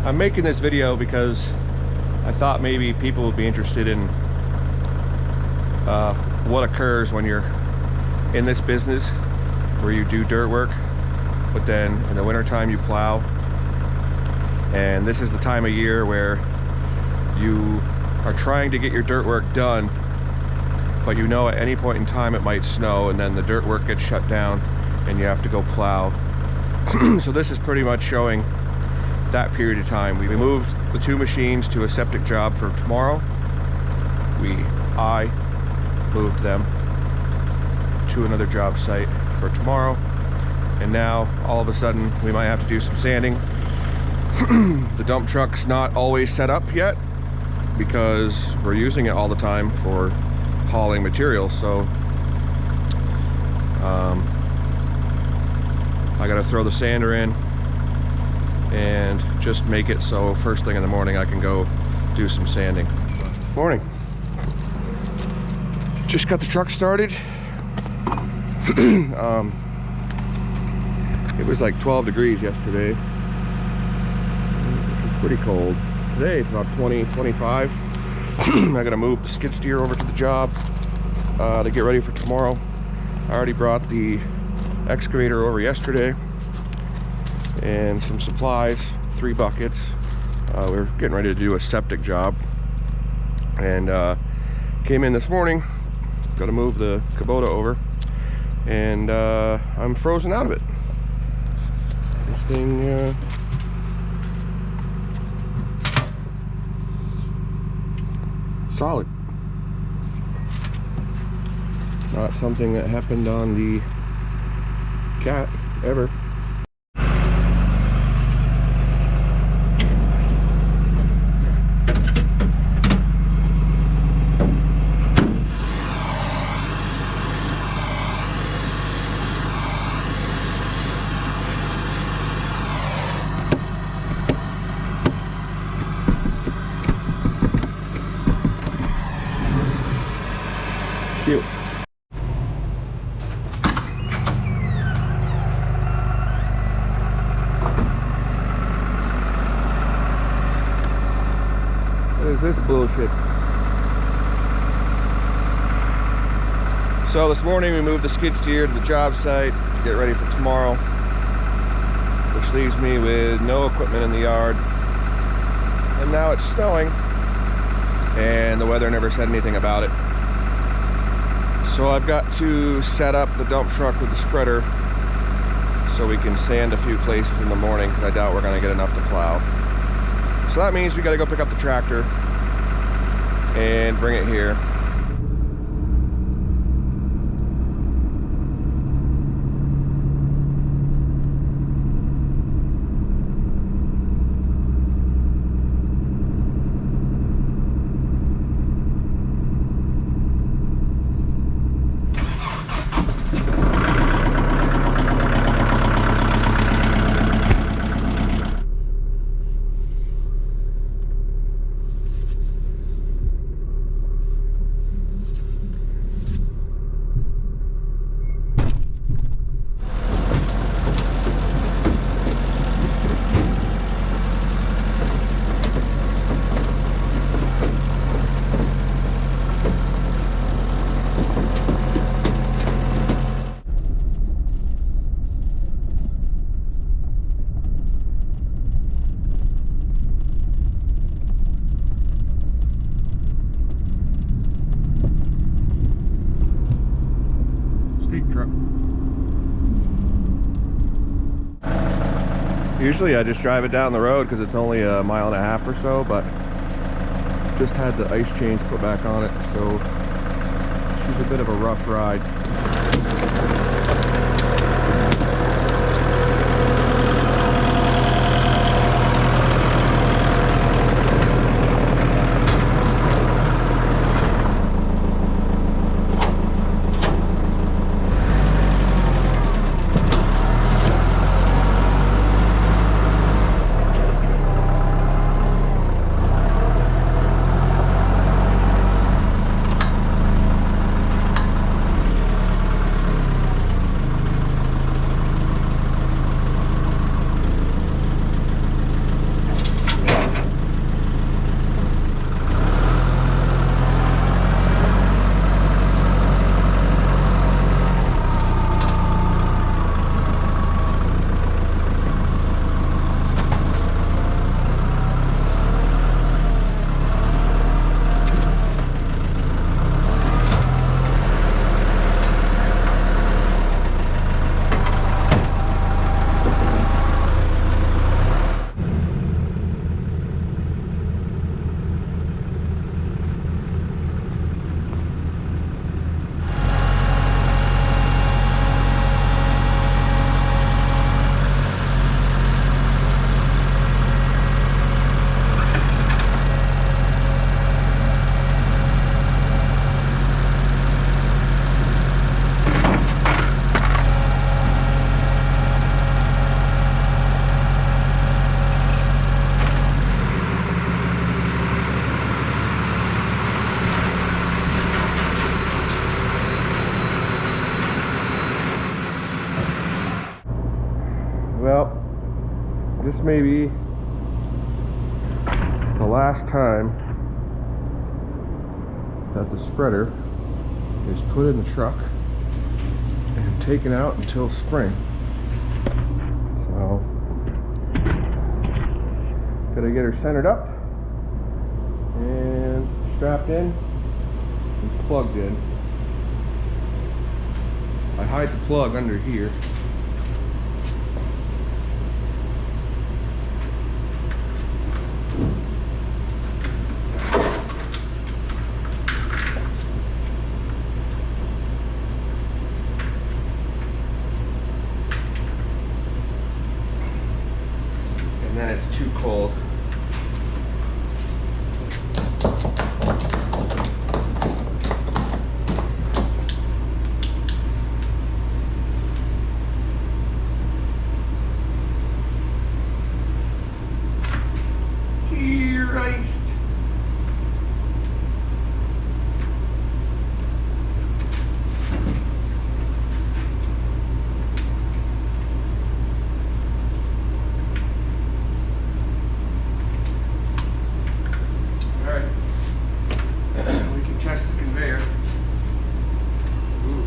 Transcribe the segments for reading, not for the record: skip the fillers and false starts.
I'm making this video because I thought maybe people would be interested in what occurs when you're in this business where you do dirt work, but then in the wintertime you plow. And this is the time of year where you are trying to get your dirt work done, but you know at any point in time it might snow, and then the dirt work gets shut down and you have to go plow. So this is pretty much showing that period of time. We moved the two machines to a septic job for tomorrow. I moved them to another job site for tomorrow, and now all of a sudden we might have to do some sanding. The dump truck's not always set up yet because we're using it all the time for hauling material, so I gotta throw the sander in and just make it so first thing in the morning I can go do some sanding. Morning. Just got the truck started. It was like 12 degrees yesterday, which was pretty cold. Today it's about 20, 25. I gotta move the skid steer over to the job to get ready for tomorrow. I already brought the excavator over yesterday and some supplies, 3 buckets. We're getting ready to do a septic job, and came in this morning, gotta move the Kubota over, and I'm frozen out of it. This thing solid. Not something that happened on the Cat ever. Cute. What is this bullshit? So this morning we moved the skid steer to the job site to get ready for tomorrow, which leaves me with no equipment in the yard. And now it's snowing, and the weather never said anything about it. So I've got to set up the dump truck with the spreader so we can sand a few places in the morning, because I doubt we're going to get enough to plow. So that means we got to go pick up the tractor and bring it here. Truck. Usually I just drive it down the road because it's only a mile and a half or so, but just had the ice chains put back on it, so she's a bit of a rough ride. Well, this may be the last time that the spreader is put in the truck and taken out until spring. So, gotta get her centered up and strapped in and plugged in. I hide the plug under here. And then it's too cold. Christ. All right. We can test the conveyor. Ooh.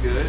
Good.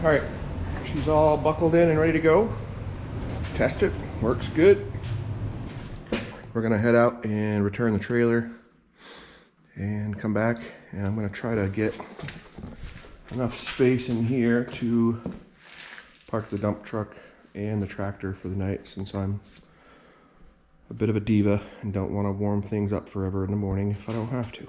All right, she's all buckled in and ready to go. Test it, works good. We're gonna head out and return the trailer and come back, and I'm gonna try to get enough space in here to park the dump truck and the tractor for the night, since I'm a bit of a diva and don't want to warm things up forever in the morning if I don't have to.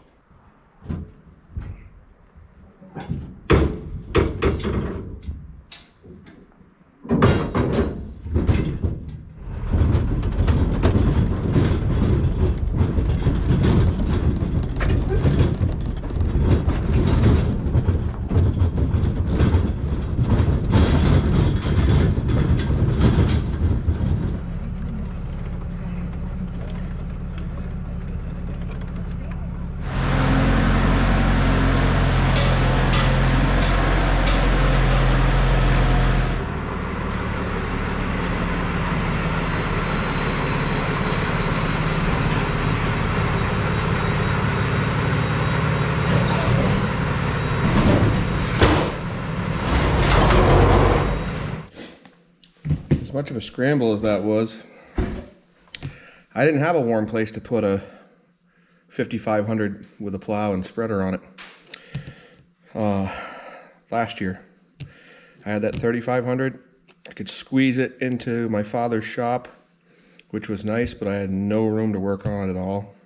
Much of a scramble as that was, I didn't have a warm place to put a 5500 with a plow and spreader on it. Last year I had that 3500. I could squeeze it into my father's shop, which was nice, but I had no room to work on it at all.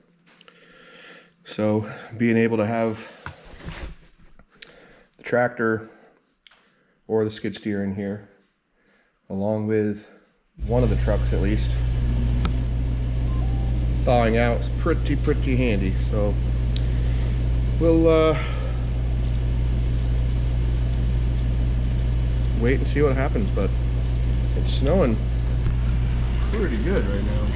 So being able to have the tractor or the skid steer in here, along with one of the trucks at least, thawing out is pretty handy. So we'll wait and see what happens, but it's snowing pretty good right now.